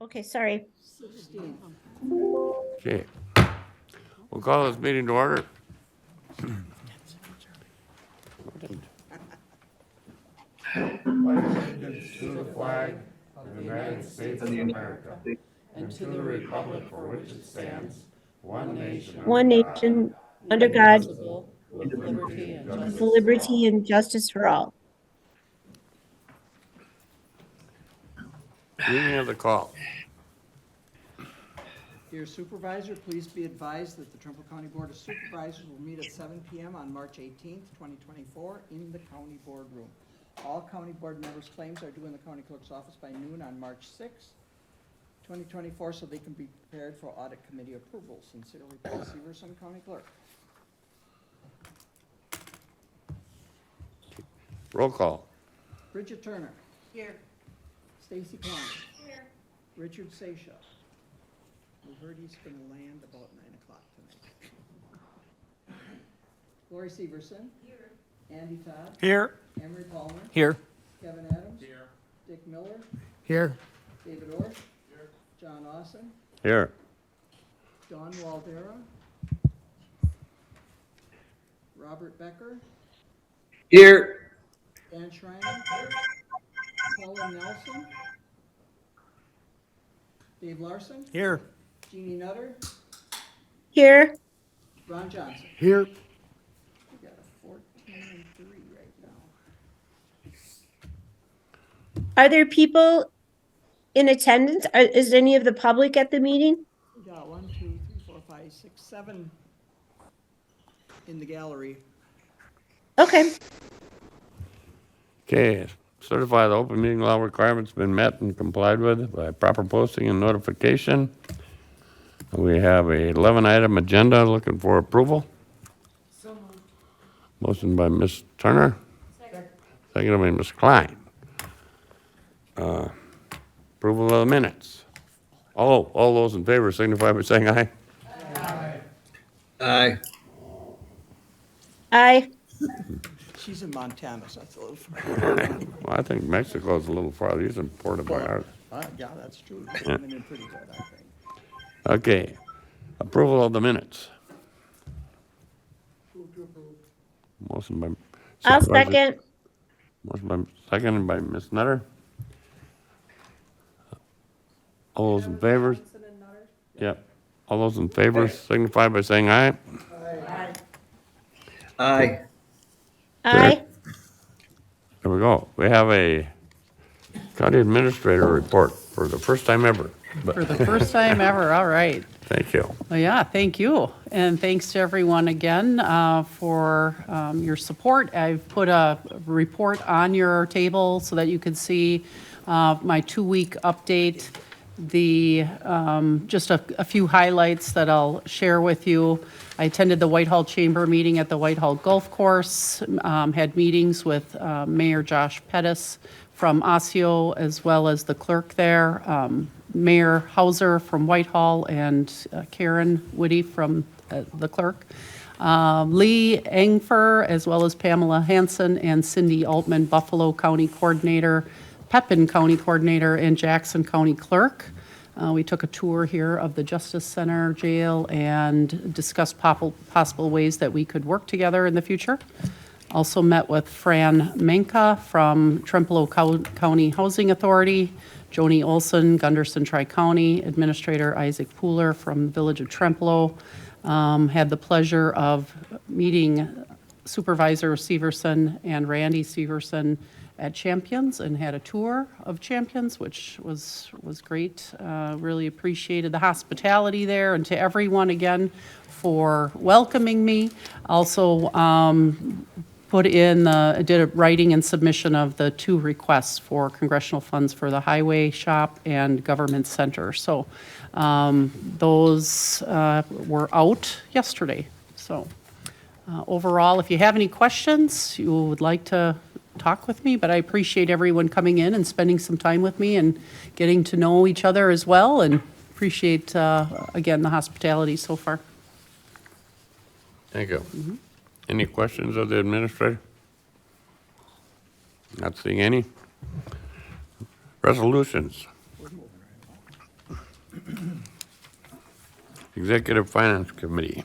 Okay, sorry. 16. Okay. We'll call this meeting to order. To the flag of the United States of America and to the republic for which it stands, one nation, Under God, Indivisible, with liberty and with justice. liberty and justice for all. Reading of the call. Dear Supervisor, please be advised that the Trumbull County Board of Supervisors will meet at 7 p.m. on March 18th, 2024 in the county boardroom. All county board members' claims are due in the county clerk's office by noon on March 6th, 2024, so they can be prepared for audit committee approval. Sincerely, Paul Severson, County Clerk. Roll call. Bridget Turner. Here. Stacy Klein. Here. Richard Seisha. We heard he's gonna land about 9 o'clock tonight. Lori Severson. Here. Andy Todd. Here. Emery Palmer. Here. Kevin Adams. Here. Dick Miller. Here. David Orsh. Here. John Austin. Here. Don Waldera. Robert Becker. Here. Dan Schreiner. Paula Nelson. Dave Larson. Here. Jeannie Nutter. Here, Ron Johnson. Here. We got a 14-3 right now. are there people in attendance? Is any of the public at the meeting? We got 1, 2, 3, 4, 5, 6, 7 in the gallery. Okay, Okay. Certify the open meeting law requirements been met and complied with by proper posting and notification. We have a 11-item agenda looking for approval. So moved. Motion by Ms. Turner. Second by Ms. Klein. Approval of the minutes. All those in favor signify by saying aye. Aye. aye. She's in Montana, so that's a little far. Well, I think Mexico's a little farther. He's in Puerto Vallarta. Yeah, that's true. She's coming in pretty good, I think. Okay. Approval of the minutes. Motion by. I'll Supervisor- second. Motion by, seconded by Ms. Nutter. All those in favor? Yep. All those in favor signify by saying aye. Aye. Aye. There we go. We have a county administrator report for the first time ever. But For the first time ever, all right. thank you. Well, yeah, thank you. And thanks to everyone again for your support. I've put a report on your table so that you can see my 2-week update. Just a few highlights that I'll share with you. I attended the Whitehall Chamber meeting at the Whitehall Golf Course, had meetings with Mayor Josh Pettis from Osseo, as well as the clerk there, Mayor Hauser from Whitehall, and Karen Woody from the clerk. Lee Engfer, as well as Pamela Hansen and Cindy Altman, Buffalo County Coordinator, Pepin County Coordinator, and Jackson County Clerk. We took a tour here of the Justice Center, jail, and discussed possible ways that we could work together in the future. Also met with Fran Menka from Trempealeau County Housing Authority, Joni Olson, Gunderson Tri-County, Administrator Isaac Pooler from the Village of Trempealeau. Had the pleasure of meeting Supervisor Severson and Randy Severson at Champions and had a tour of Champions, which was great. Really appreciated the hospitality there, and to everyone again for welcoming me. Also did a writing and submission of the 2 requests for congressional funds for the highway shop and government center. So those were out yesterday. So overall, if you have any questions, you would like to talk with me, but I appreciate everyone coming in and spending some time with me and getting to know each other as well, and appreciate, again, the hospitality so far. Thank you. Any questions of the administrator? Not seeing any. Resolutions. Executive Finance Committee.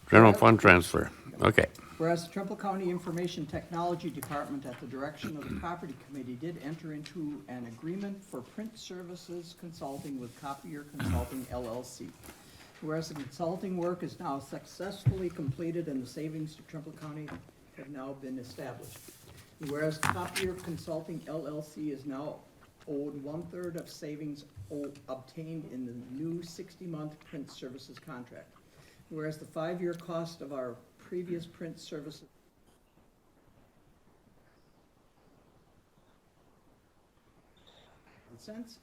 General Fund Transfer. Okay. Whereas the Trumbull County Information Technology Department, at the direction of the Property Committee, did enter into an agreement for print services consulting with Copier Consulting LLC. Whereas the consulting work is now successfully completed and the savings to Trumbull County have now been established. Whereas Copier Consulting LLC is now owed 1/3 of savings obtained in the new 60-month print services contract. Whereas the 5-year cost of our previous print services cents.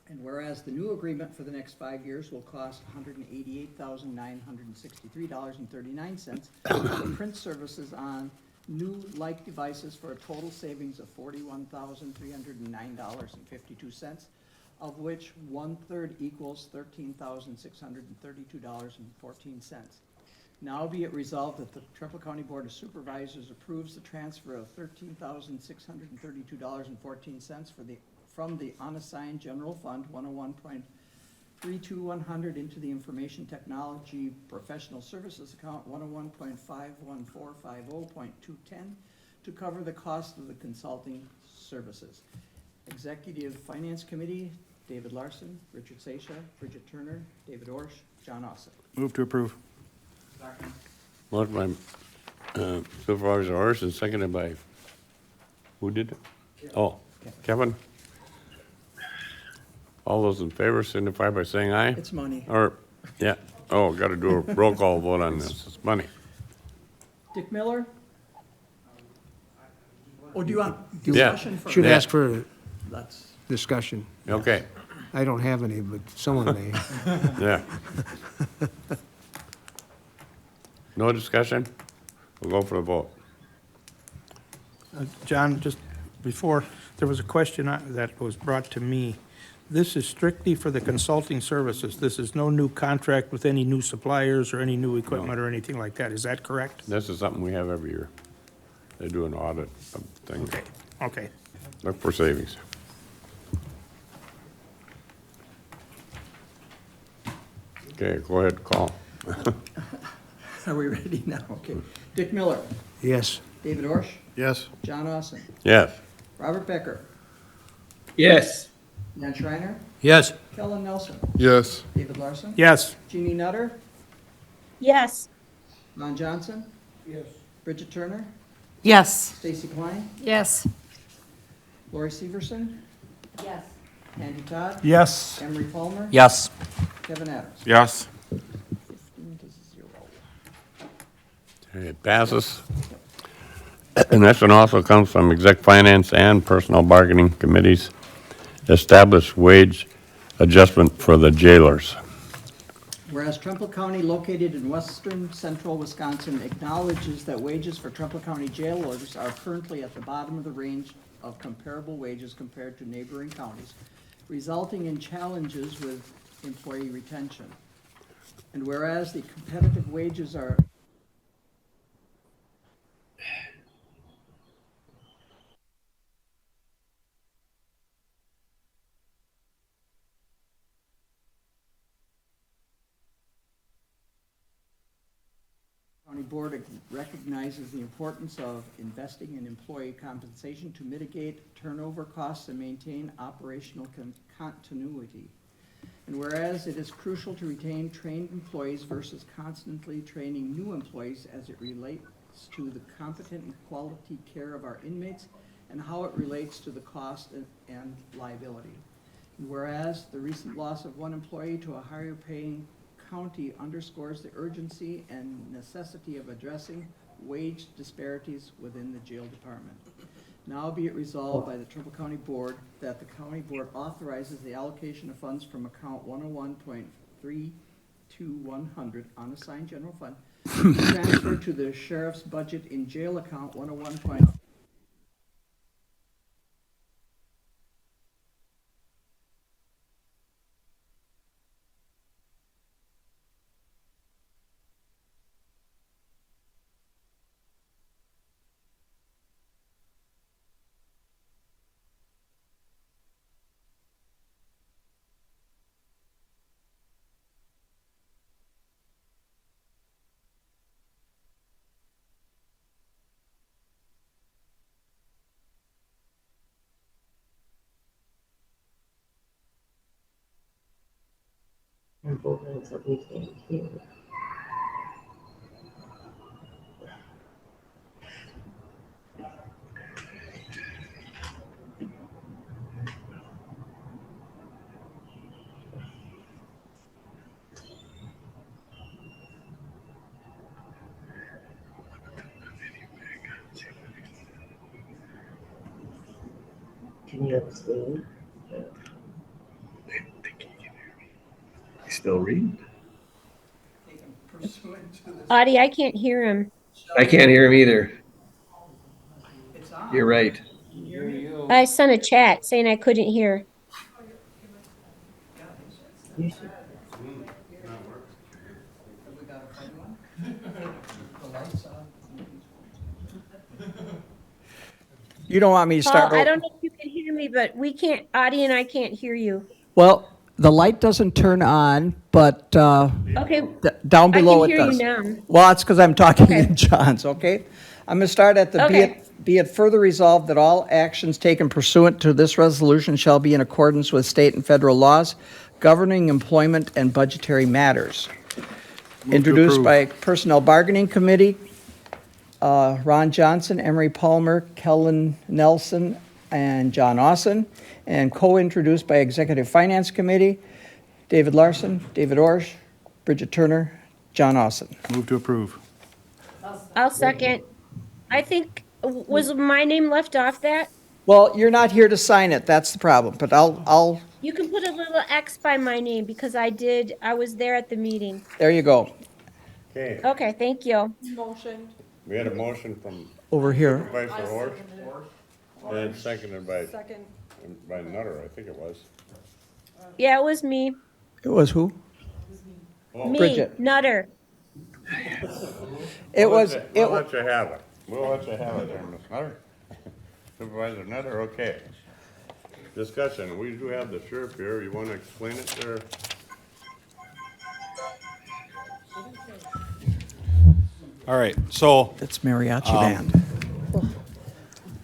And whereas the new agreement for the next 5 years will cost $188,963.39 for print services on new like devices for a total savings of $41,309.52, of which 1/3 equals $13,632.14. Now be it resolved that the Trumbull County Board of Supervisors approves the transfer of $13,632.14 from the unassigned general fund 101.32100 into the Information Technology Professional Services account 101.51450.210 to cover the cost of the consulting services. Executive Finance Committee, David Larson, Richard Seisha, Bridget Turner, David Orsh, John Ossett. Move to approve. Motion by Supervisor Orson, seconded by, who did it? Oh, Kevin? All those in favor signify by saying aye. It's money. Or, yeah, oh, got to do a roll call vote on this. It's money. Dick Miller? Oh, do you want Yeah. discussion first? Should Yeah. ask for Let's, discussion. Okay, I don't have any, but someone may. yeah. No discussion? We'll go for the vote. John, just before, there was a question that was brought to me. This is strictly for the consulting services. This is no new contract with any new suppliers or any new equipment or anything like that. Is that correct? This is something we have every year. They do an audit of things. Okay, okay. Look for savings. Okay, go ahead, call. are we ready now? Okay. Dick Miller, Yes. David Orsh, Yes. John Osson, Yes. Robert Becker, Yes. Jan Schreiner, Yes. Kellen Nelson, Yes. David Larson, Yes, Jeannie Nutter, Yes. Ron Johnson. Yes. Bridget Turner, Yes. Stacy Klein, Yes. Lori Severson, Yes. Andy Todd, yes. Emery Palmer, Yes. Kevin Adams. Yes. 15-0. Okay, it passes. And this one also comes from Exec Finance and Personnel Bargaining Committees. Establish wage adjustment for the jailers. Whereas Trumbull County, located in western central Wisconsin, acknowledges that wages for Trumbull County jailers are currently at the bottom of the range of comparable wages compared to neighboring counties, resulting in challenges with employee retention. And whereas the competitive wages are County Board recognizes the importance of investing in employee compensation to mitigate turnover costs and maintain operational continuity. And whereas it is crucial to retain trained employees versus constantly training new employees as it relates to the competent and quality care of our inmates and how it relates to the cost and liability. And whereas the recent loss of one employee to a higher paying county underscores the urgency and necessity of addressing wage disparities within the jail department. Now be it resolved by the Trumbull County Board that the county board authorizes the allocation of funds from account 101.32100 unassigned general fund transfer to the sheriff's budget in jail account 101. and buildings that we can't hear. Can you abstain? Still reading? Taken pursuant to this. Audie, I can't hear him. I can't hear him either. It's on. You're right. I sent a chat saying I couldn't hear. You should. Have we got to find one? The lights on. You don't want me to Paul, start? I don't know if you can hear me, but we can't, Audie and I can't hear you. Well, the light doesn't turn on, but Okay, down I below can it hear you does. now. Well, it's because I'm talking Okay. in John's, okay? I'm going to start at the Okay. be it further resolved that all actions taken pursuant to this resolution shall be in accordance with state and federal laws governing employment and budgetary matters. Introduced by Personnel Bargaining Committee, Ron Johnson, Emery Palmer, Kellen Nelson, and John Austin, and co-introduced by Executive Finance Committee, David Larson, David Orsh, Bridget Turner, John Austin. Move to approve. I'll second. I think, was my name left off that? Well, you're not here to sign it, that's the problem, but I'll, You can put a little X by my name because I was there at the meeting. there you go, Okay, Okay, thank you. we had a motion from over here. Supervisor Orr, and seconded by Nutter, I think it was. Yeah, it was me. It was who? Me, Bridget. Nutter. It was, We'll let you have it. We'll let you have it there, Ms. Nutter. Supervisor Nutter, okay. Discussion, we do have the sheriff here, you wanna explain it there? All right, so it's mariachi band.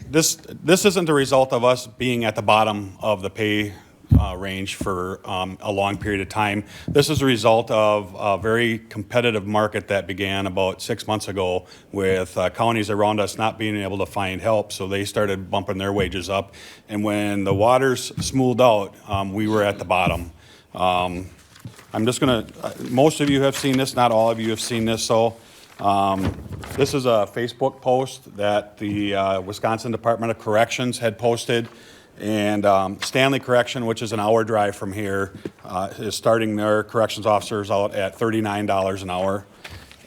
this isn't the result of us being at the bottom of the pay range for a long period of time. This is a result of a very competitive market that began about 6 months ago with counties around us not being able to find help, so they started bumping their wages up. And when the waters smoothed out, we were at the bottom. I'm just gonna, most of you have seen this, not all of you have seen this, so this is a Facebook post that the Wisconsin Department of Corrections had posted. And Stanley Correction, which is an hour drive from here, is starting their corrections officers out at $39 an hour.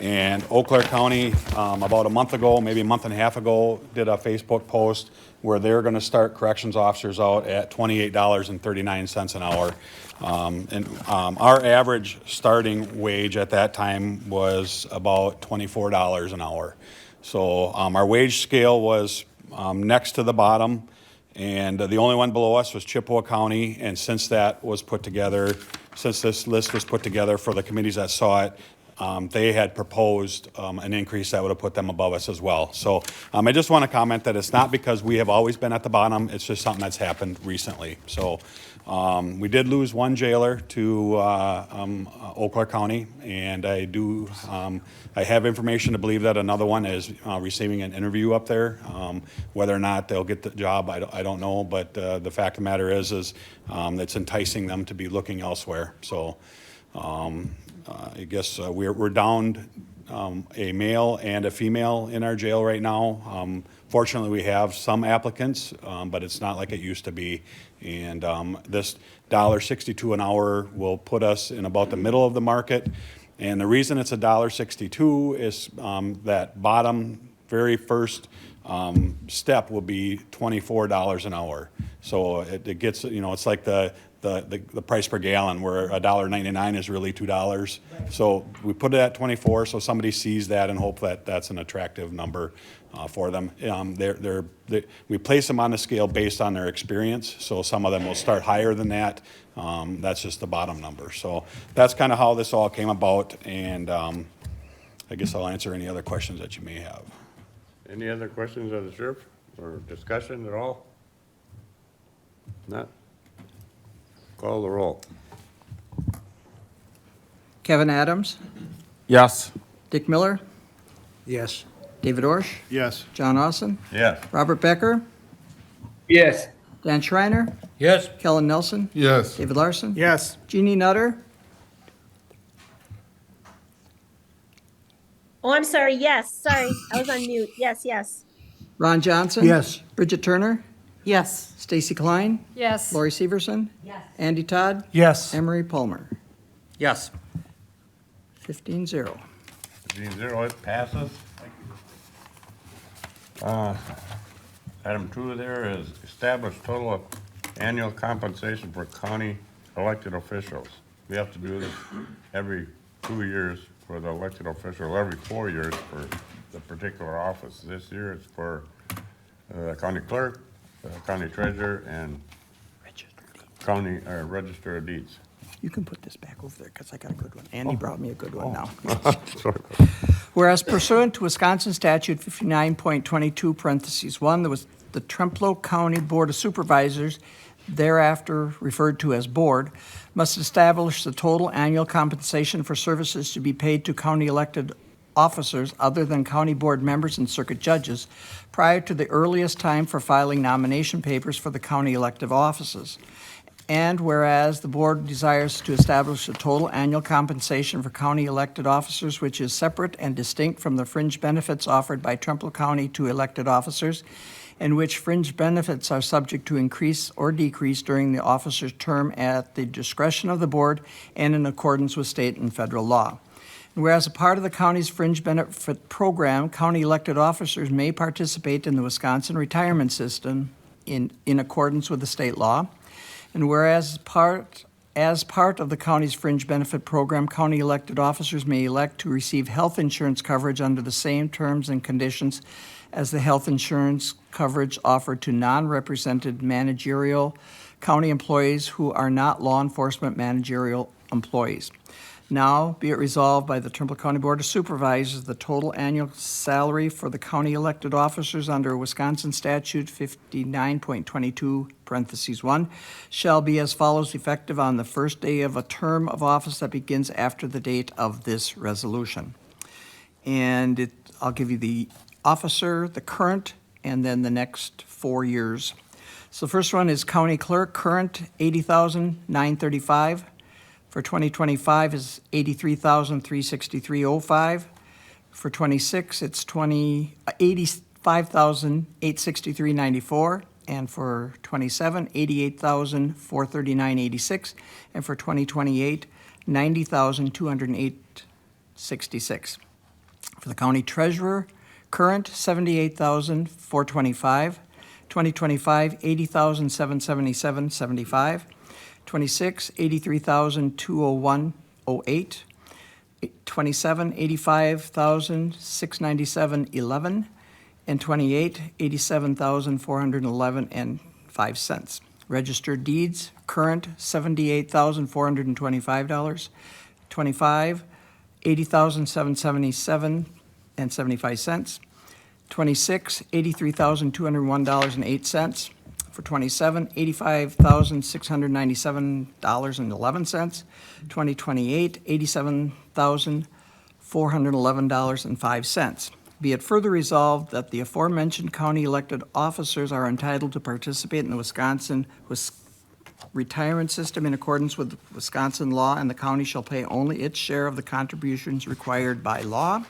And Eau Claire County, about a month ago, maybe a month and a half ago, did a Facebook post where they're going to start corrections officers out at $28.39 an hour. Our average starting wage at that time was about $24 an hour. So our wage scale was next to the bottom. And the only one below us was Chippewa County, and since that was put together, since this list was put together for the committees that saw it, they had proposed an increase that would have put them above us as well. So I just want to comment that it's not because we have always been at the bottom, it's just something that's happened recently. So we did lose one jailer to Eau Claire County, and I have information to believe that another one is receiving an interview up there. Whether or not they'll get the job, I don't know, but the fact of the matter is it's enticing them to be looking elsewhere. So I guess we're down a male and a female in our jail right now. Fortunately, we have some applicants, but it's not like it used to be. And this $1.62 an hour will put us in about the middle of the market. And the reason it's $1.62 is that bottom very first step will be $24 an hour. So it gets, it's like the price per gallon, where $1.99 is really $2. So we put it at 24, so somebody sees that and hope that that's an attractive number for them. We place them on the scale based on their experience, so some of them will start higher than that. That's just the bottom number. So that's kind of how this all came about, and I guess I'll answer any other questions that you may have. Any other questions of the sheriff, or discussion at all? Not? Call the roll. Kevin Adams, Yes. Dick Miller, Yes. David Orsh, Yes. John Austin, Yes. Robert Becker, Yes. Dan Schreiner, Yes. Kellen Nelson, Yes. David Larson, Yes. Jeannie Nutter, Oh, I'm sorry. Yes, sorry. I was on mute. Yes, yes. Ron Johnson. Yes. Bridget Turner, Yes. Stacy Klein, Yes. Lori Severson, Andy Todd, Yes. Emery Palmer. Yes. 15-0. 15-0, it passes. Item 2 there is establish total of annual compensation for county elected officials. We have to do this every 2 years for the elected official, every 4 years for the particular office. This year it's for county clerk, county treasurer, and county register of deeds. You can put this back over there because I got a good one. Andy brought me a good one now. Sorry. Whereas pursuant to Wisconsin Statute 59.22 parentheses 1, the Trempealeau County Board of Supervisors, thereafter referred to as board, must establish the total annual compensation for services to be paid to county elected officers other than county board members and circuit judges prior to the earliest time for filing nomination papers for the county elective offices. And whereas the board desires to establish a total annual compensation for county elected officers which is separate and distinct from the fringe benefits offered by Trumbull County to elected officers, in which fringe benefits are subject to increase or decrease during the officer's term at the discretion of the board and in accordance with state and federal law. And whereas a part of the county's fringe benefit program, county elected officers may participate in the Wisconsin retirement system in accordance with the state law. And whereas as part of the county's fringe benefit program, county elected officers may elect to receive health insurance coverage under the same terms and conditions as the health insurance coverage offered to non-represented managerial county employees who are not law enforcement managerial employees. Now, be it resolved by the Trumbull County Board of Supervisors, the total annual salary for the county elected officers under Wisconsin Statute 59.22 parentheses 1 shall be as follows, effective on the first day of a term of office that begins after the date of this resolution. And I'll give you the officer, the current, and then the next 4 years. So the first one is county clerk, current $80,935. For 2025 is $83,363.05. For 26, it's $85,863.94. And for 27, $88,439.86. And for 2028, $90,208.66. For the county treasurer, current $78,425. 2025, $80,777.75. 26, $83,201.08. 27, $85,697.11. And 28, $87,411.05. Registered deeds, current $78,425. 25, $80,777.75. 26, $83,201.08. For 27, $85,697.11. 2028, $87,411.05. Be it further resolved that the aforementioned county elected officers are entitled to participate in the Wisconsin retirement system in accordance with Wisconsin law, and the county shall pay only its share of the contributions required by law.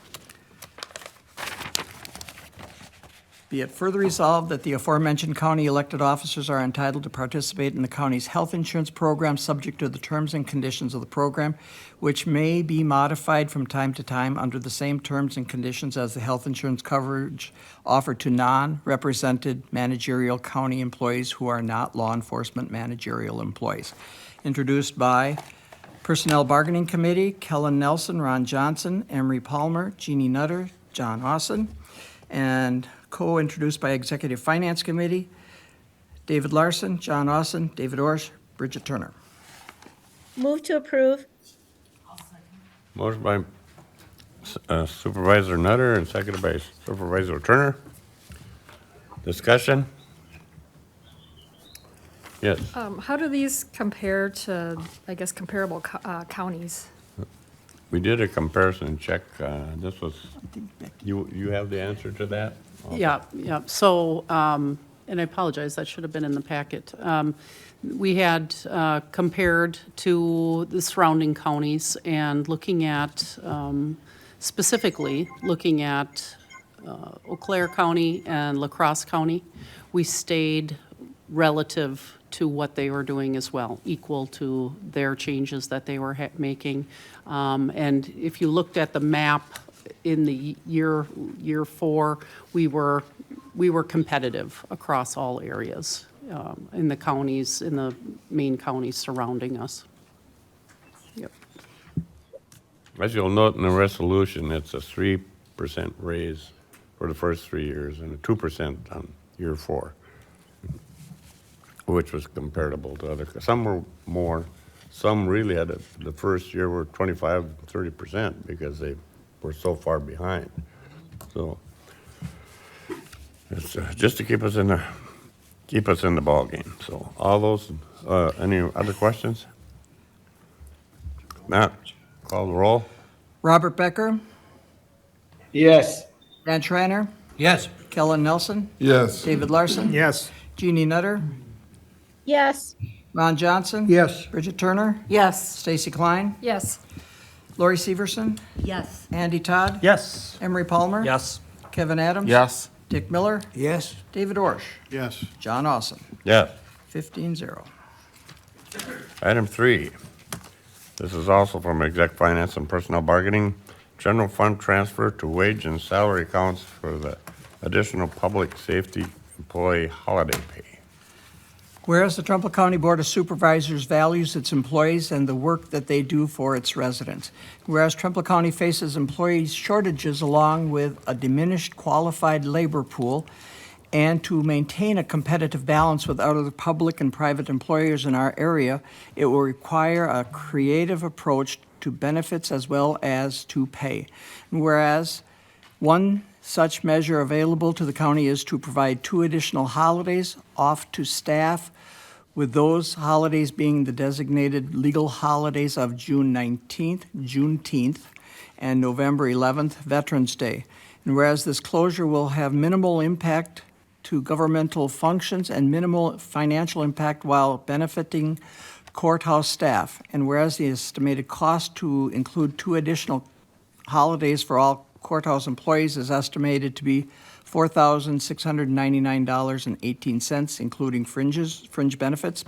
Be it further resolved that the aforementioned county elected officers are entitled to participate in the county's health insurance program subject to the terms and conditions of the program, which may be modified from time to time under the same terms and conditions as the health insurance coverage offered to non-represented managerial county employees who are not law enforcement managerial employees. Introduced by Personnel Bargaining Committee, Kellen Nelson, Ron Johnson, Emery Palmer, Jeannie Nutter, John Austin, and co-introduced by Executive Finance Committee, David Larson, John Austin, David Orsh, Bridget Turner. Move to approve. Motion by Supervisor Nutter and seconded by Supervisor Turner. Discussion? Yes. How do these compare to, I guess, comparable counties? We did a comparison check. This was, you have the answer to that? Yeah, yeah. So, and I apologize, that should have been in the packet. We had compared to the surrounding counties and looking at, specifically, looking at Eau Claire County and La Crosse County. We stayed relative to what they were doing as well, equal to their changes that they were making. And if you looked at the map in the year 4, we were competitive across all areas in the counties, in the main counties surrounding us. Yep. As you'll note in the resolution, it's a 3% raise for the first 3 years and a 2% on year 4, which was comparable to other, some were more, some really had, the first year were 25, 30% because they were so far behind. So it's just to keep us in the ballgame. So all those, any other questions? Matt, call the roll. Robert Becker, Yes. Dan Schreiner, Yes. Kellen Nelson, Yes. David Larson, Yes. Jeannie Nutter, Yes. Ron Johnson. Yes. Bridget Turner, Yes. Stacy Klein, Yes. Lori Severson, Yes. Andy Todd, Yes. Emery Palmer, Yes. Kevin Adams, Yes. Dick Miller, Yes. David Orsh, Yes. John Awesome, Yes. 15-0. Item 3, this is also from Exec Finance and Personnel Bargaining, general fund transfer to wage and salary accounts for the additional public safety employee holiday pay. Whereas the Trumbull County Board of Supervisors values its employees and the work that they do for its residents. Whereas Trumbull County faces employee shortages along with a diminished qualified labor pool, and to maintain a competitive balance with other public and private employers in our area, it will require a creative approach to benefits as well as to pay. And whereas one such measure available to the county is to provide 2 additional holidays off to staff, with those holidays being the designated legal holidays of June 19th, Juneteenth, and November 11th, Veterans Day. And whereas this closure will have minimal impact to governmental functions and minimal financial impact while benefiting courthouse staff. And whereas the estimated cost to include 2 additional holidays for all courthouse employees is estimated to be $4,699.18, including fringe benefits.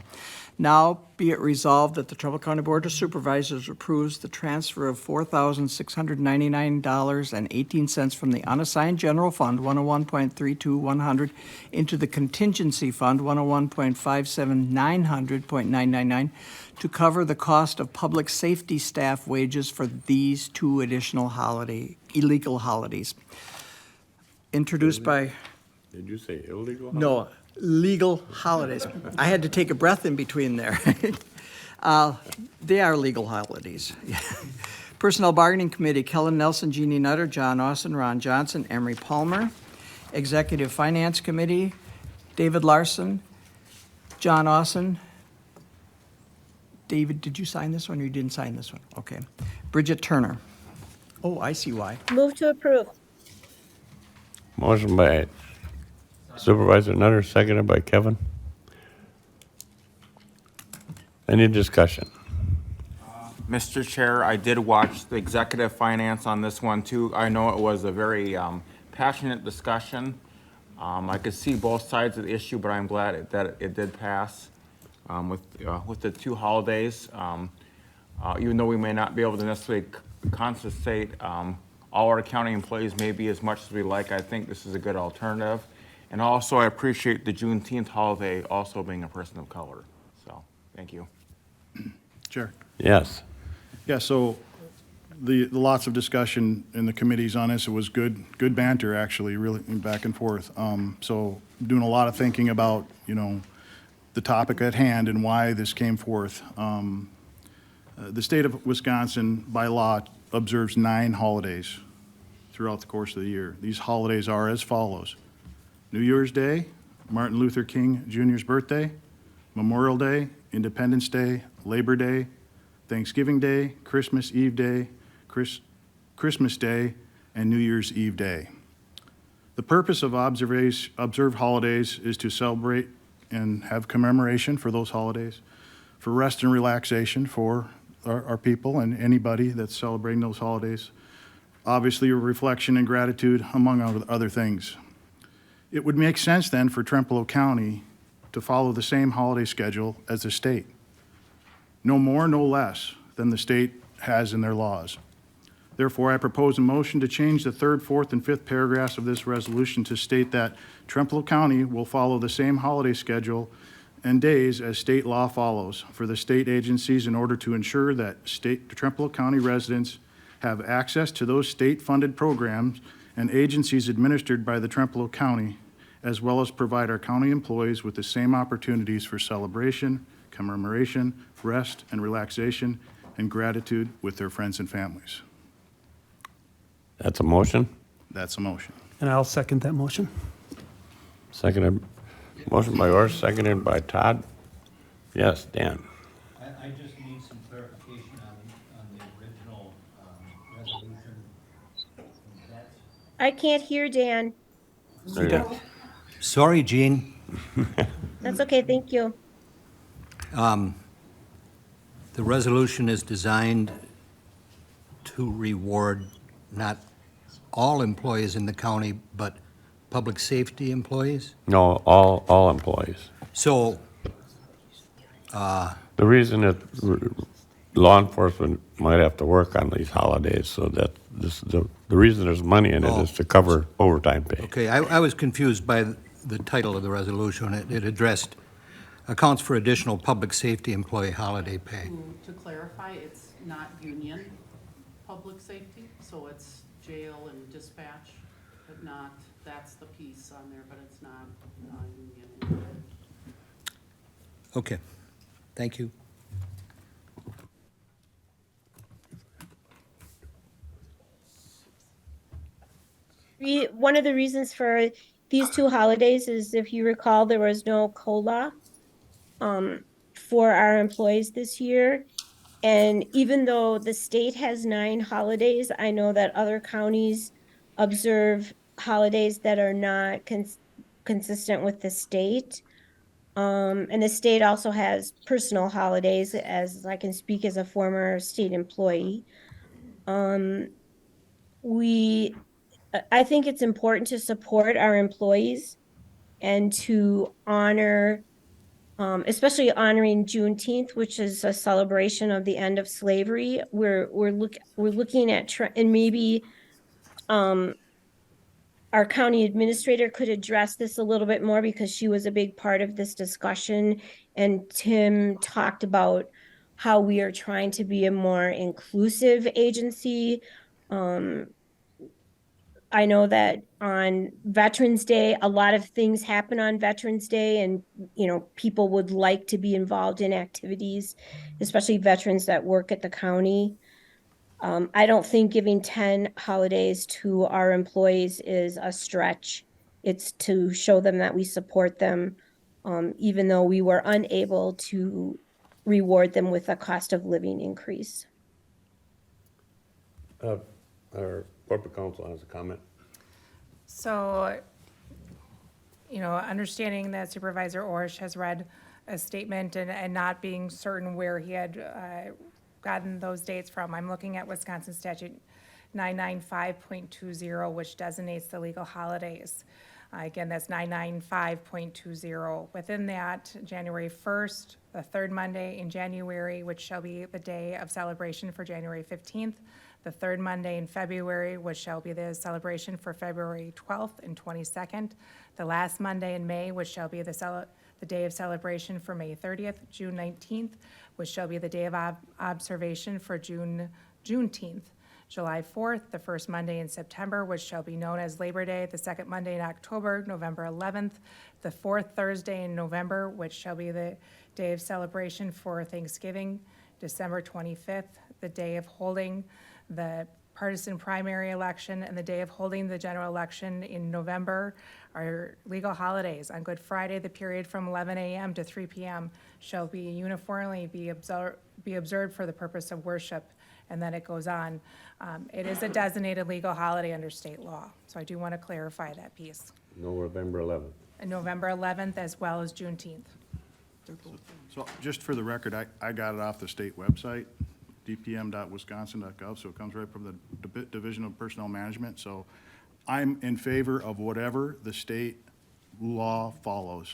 Now be it resolved that the Trumbull County Board of Supervisors approves the transfer of $4,699.18 from the unassigned general fund 101.32100 into the contingency fund 101.57900.999 to cover the cost of public safety staff wages for these 2 additional illegal holidays. Introduced by, Did you say illegal? no, legal holidays. I had to take a breath in between there. They are legal holidays. Personnel Bargaining Committee, Kellen Nelson, Jeannie Nutter, John Austin, Ron Johnson, Emery Palmer. Executive Finance Committee, David Larson, John Austin. David, did you sign this one or you didn't sign this one? Okay. Bridget Turner. Oh, I see why. Move to approve. Motion by Supervisor Nutter, seconded by Kevin. Any discussion? Mr. Chair, I did watch the executive finance on this one too. I know it was a very passionate discussion. I could see both sides of the issue, but I'm glad that it did pass with the 2 holidays. Even though we may not be able to necessarily compensate all our county employees maybe as much as we like, I think this is a good alternative. And also, I appreciate the Juneteenth holiday also being a person of color. So, thank you. Chair. Yes. Yeah, so the lots of discussion in the committees on this, it was good banter, actually, really back and forth. So doing a lot of thinking about, the topic at hand and why this came forth. The state of Wisconsin, by law, observes 9 holidays throughout the course of the year. These holidays are as follows: New Year's Day, Martin Luther King Jr.'s birthday, Memorial Day, Independence Day, Labor Day, Thanksgiving Day, Christmas Eve Day, Christmas Day, and New Year's Eve Day. The purpose of observed holidays is to celebrate and have commemoration for those holidays, for rest and relaxation for our people and anybody that's celebrating those holidays. Obviously, a reflection and gratitude, among other things. It would make sense then for Trempealeau County to follow the same holiday schedule as the state. No more, no less than the state has in their laws. Therefore, I propose a motion to change the third, fourth, and fifth paragraphs of this resolution to state that Trempealeau County will follow the same holiday schedule and days as state law follows for the state agencies in order to ensure that Trempealeau County residents have access to those state-funded programs and agencies administered by the Trempealeau County, as well as provide our county employees with the same opportunities for celebration, commemoration, rest and relaxation, and gratitude with their friends and families. That's a motion? That's a motion. And I'll second that motion. Seconded, motion by Orr, seconded by Todd. Yes, Dan? I just need some clarification on the original resolution. That's- I can't hear Dan. There you go. Sorry, Gene. That's okay, thank you. The resolution is designed to reward not all employees in the county, but public safety employees. No, all employees. So, The reason that law enforcement might have to work on these holidays, so that the reason there's money in it is to cover overtime pay. okay, I was confused by the title of the resolution. It addressed accounts for additional public safety employee holiday pay. To clarify, it's not union public safety, so it's jail and dispatch, but not, that's the piece on there, but it's not union. Okay, thank you. One of the reasons for these two holidays is, if you recall, there was no COLA for our employees this year. And even though the state has 9 holidays, I know that other counties observe holidays that are not consistent with the state. And the state also has personal holidays, as I can speak as a former state employee. I think it's important to support our employees and to honor, especially honoring Juneteenth, which is a celebration of the end of slavery. We're looking at and maybe our county administrator could address this a little bit more, because she was a big part of this discussion. And Tim talked about how we are trying to be a more inclusive agency. I know that on Veterans Day, a lot of things happen on Veterans Day, and, people would like to be involved in activities, especially veterans that work at the county. I don't think giving 10 holidays to our employees is a stretch. It's to show them that we support them, even though we were unable to reward them with a cost of living increase. Our corporate counsel has a comment. So, understanding that Supervisor Orsh has read a statement and not being certain where he had gotten those dates from, I'm looking at Wisconsin statute 995.20, which designates the legal holidays. Again, that's 995.20. Within that, January 1st, the third Monday in January, which shall be the day of celebration for January 15th, the third Monday in February, which shall be the celebration for February 12th and 22nd, the last Monday in May, which shall be the day of celebration for May 30th, June 19th, which shall be the day of observation for Juneteenth, July 4th, the first Monday in September, which shall be known as Labor Day, the second Monday in October, November 11th, the fourth Thursday in November, which shall be the day of celebration for Thanksgiving, December 25th, the day of holding the partisan primary election and the day of holding the general election in November are legal holidays. On Good Friday, the period from 11 a.m. to 3 p.m. shall be uniformly be observed for the purpose of worship, and then it goes on. It is a designated legal holiday under state law, so I do want to clarify that piece. November 11th. And November 11th as well as Juneteenth. So just for the record, I got it off the state website, dpm.wisconsin.gov, so it comes right from the Division of Personnel Management. So I'm in favor of whatever the state law follows.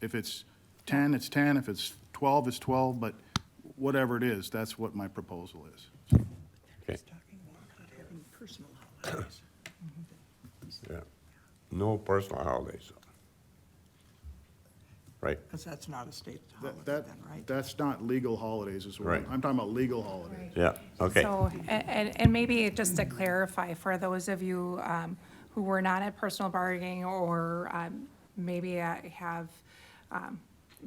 If it's 10, it's 10. If it's 12, it's 12. But whatever it is, that's what my proposal is. Okay, Talking about not having personal holidays. yeah. No personal holidays. Right, Because that's not a state holiday That, then, right? that's not legal holidays is what Right. I'm talking about legal holidays. yeah, okay. So, and maybe just to clarify, for those of you who were not at personal bargaining or maybe have,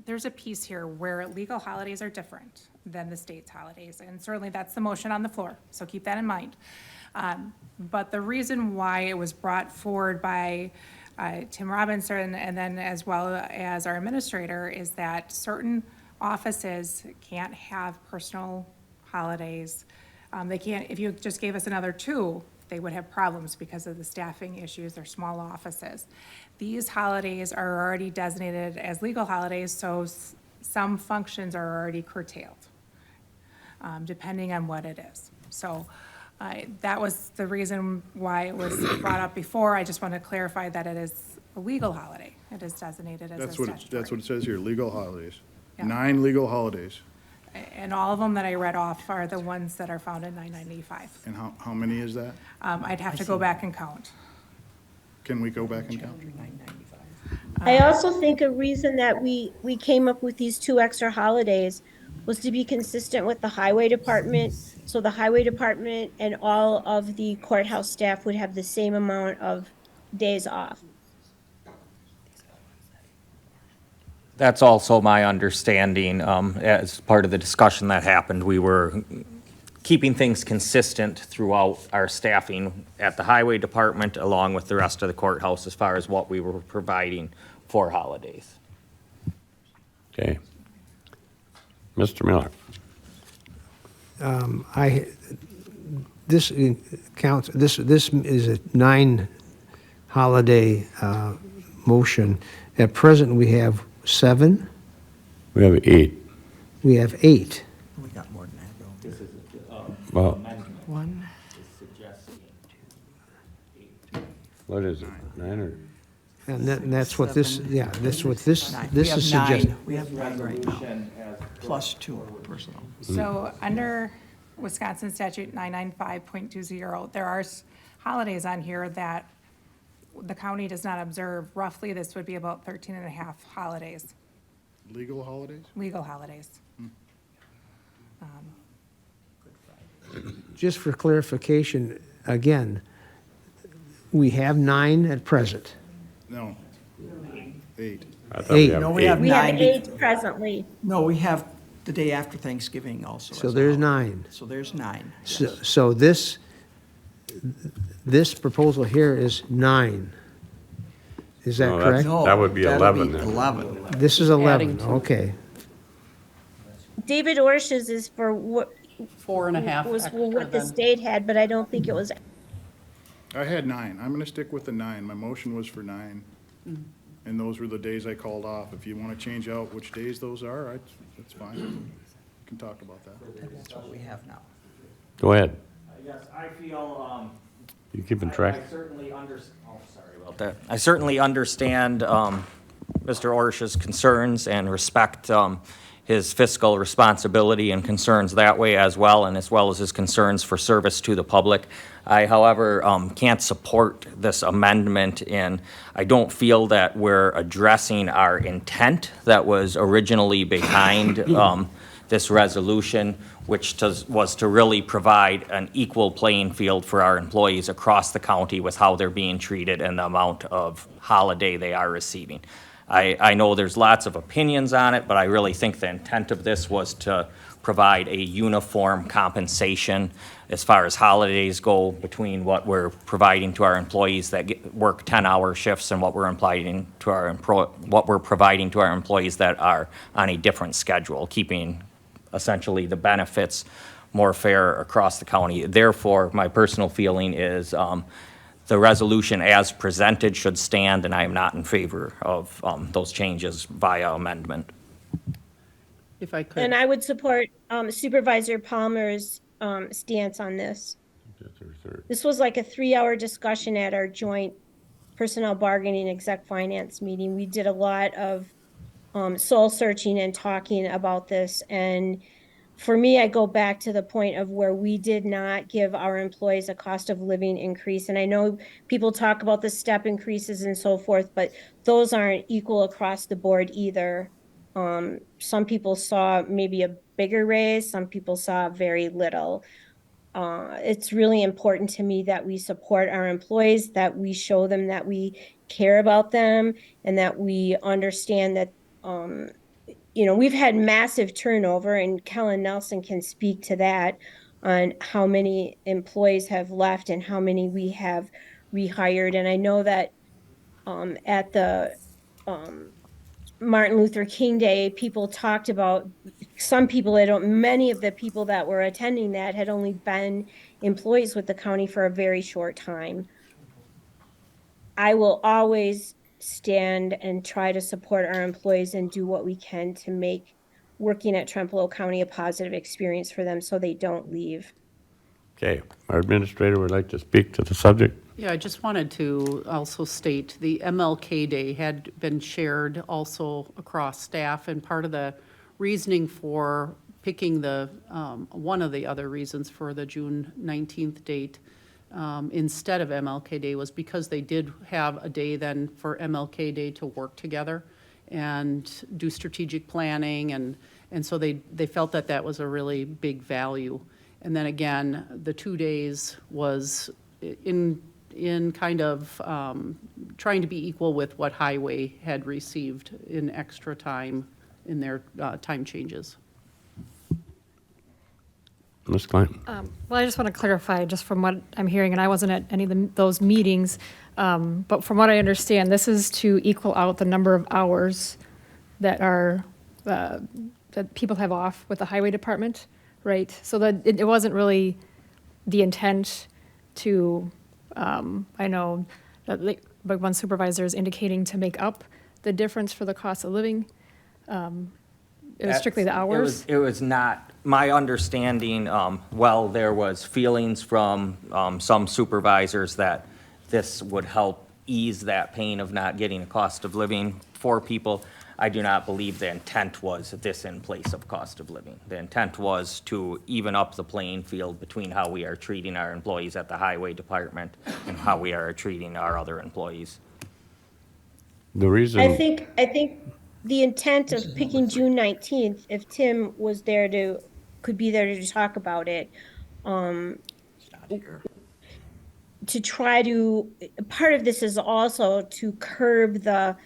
there's a piece here where legal holidays are different than the state's holidays, and certainly that's the motion on the floor, so keep that in mind. But the reason why it was brought forward by Tim Robinson and then as well as our administrator is that certain offices can't have personal holidays. They can't, if you just gave us another two, they would have problems because of the staffing issues, they're small offices. These holidays are already designated as legal holidays, so some functions are already curtailed, depending on what it is. So that was the reason why it was brought up before. I just want to clarify that it is a legal holiday. It is designated as a That's what statutory. it says here, legal holidays. Yeah. 9 legal holidays. And all of them that I read off are the ones that are found in 995. And how many is that? I'd have to go back and count. Can we go back and count? 995. I also think a reason that we came up with these 2 extra holidays was to be consistent with the highway department. So the highway department and all of the courthouse staff would have the same amount of days off. That's also my understanding. As part of the discussion that happened, we were keeping things consistent throughout our staffing at the highway department along with the rest of the courthouse as far as what we were providing for holidays. Okay. Mr. Miller, This counts, this is a 9 holiday motion. At present, we have 7, we have 8. we have 8. We got more than that, though. Well, One, what is it, 9 or? And that's what this, yeah, that's what this, nine. this We is have suggesting. 9. We have 9 right now, plus 2 personal. So under Wisconsin statute 995.20, there are holidays on here that the county does not observe. Roughly, this would be about 13 and a half holidays, Legal holidays? legal holidays. Just for clarification, again, we have 9 at present. No. 8. I thought we 8. have No, we 8. have We have 9. 8 presently. No, we have the day after Thanksgiving also. So as a there's holiday. 9. So there's 9. So this proposal here is 9. Is that No, that's- correct? No, That would be that'll 11 be then. 11. This is 11, Adding 2. okay. David Orsh's is for what 4.5 was extra what the than- state had, but I don't think it was. I had 9. I'm going to stick with the 9. My motion was for 9. And those were the days I called off. If you want to change out which days those are, that's fine. We can talk about that. That's what we have now. Go ahead. Yes, I feel, You keeping track? I certainly sorry about that. I certainly understand Mr. Orsh's concerns and respect his fiscal responsibility and concerns that way as well, and as well as his concerns for service to the public. I, however, can't support this amendment, and I don't feel that we're addressing our intent that was originally behind this resolution, which was to really provide an equal playing field for our employees across the county with how they're being treated and the amount of holiday they are receiving. I know there's lots of opinions on it, but I really think the intent of this was to provide a uniform compensation as far as holidays go between what we're providing to our employees that work 10-hour shifts and what we're providing to our employees that are on a different schedule, keeping essentially the benefits more fair across the county. Therefore, my personal feeling is the resolution as presented should stand, and I am not in favor of those changes via amendment. If I could. And I would support Supervisor Palmer's stance on this. This was like a 3-hour discussion at our joint personnel bargaining exec finance meeting. We did a lot of soul searching and talking about this. And for me, I go back to the point of where we did not give our employees a cost of living increase. And I know people talk about the step increases and so forth, but those aren't equal across the board either. Some people saw maybe a bigger raise, some people saw very little. It's really important to me that we support our employees, that we show them that we care about them, and that we understand that we've had massive turnover, and Kellen Nelson can speak to that, on how many employees have left and how many we have rehired. And I know that at the Martin Luther King Day, people talked about, many of the people that were attending that had only been employees with the county for a very short time. I will always stand and try to support our employees and do what we can to make working at Trempealeau County a positive experience for them so they don't leave. Okay, our administrator would like to speak to the subject. Yeah, I just wanted to also state the MLK Day had been shared also across staff, and part of the reasoning for picking one of the other reasons for the June 19th date instead of MLK Day was because they did have a day then for MLK Day to work together and do strategic planning, and so they felt that that was a really big value. And then again, the 2 days was in kind of trying to be equal with what Highway had received in extra time in their time changes. Ms. Klein? Well, I just want to clarify, just from what I'm hearing, and I wasn't at any of those meetings, but from what I understand, this is to equal out the number of hours that that people have off with the highway department, right? So that it wasn't really the intent to, I know that but one supervisor is indicating to make up the difference for the cost of living. It was strictly the hours? It was not, my understanding, there was feelings from some supervisors that this would help ease that pain of not getting a cost of living for people. I do not believe the intent was this in place of cost of living. The intent was to even up the playing field between how we are treating our employees at the highway department and how we are treating our other employees. The reason. I think the intent of picking June 19th, if Tim was could be there to talk about it, to try to, part of this is also to curb the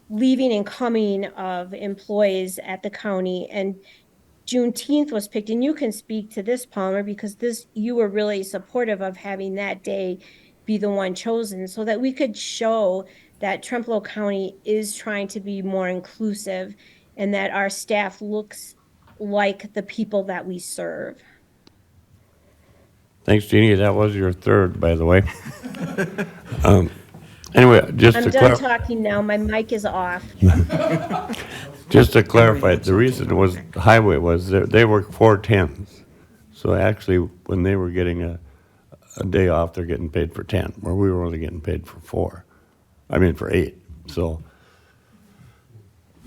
leaving and coming of employees at the county. And Juneteenth was picked, and you can speak to this, Palmer, because you were really supportive of having that day be the one chosen, so that we could show that Trempealeau County is trying to be more inclusive and that our staff looks like the people that we serve. Thanks, Jeannie. That was your third, by the way. Anyway, just I'm to done clarify. talking now. My mic is off. Just to clarify, the reason was the highway was they work 4/10s. So actually, when they were getting a day off, they're getting paid for 10, where we were only getting paid for 8. So,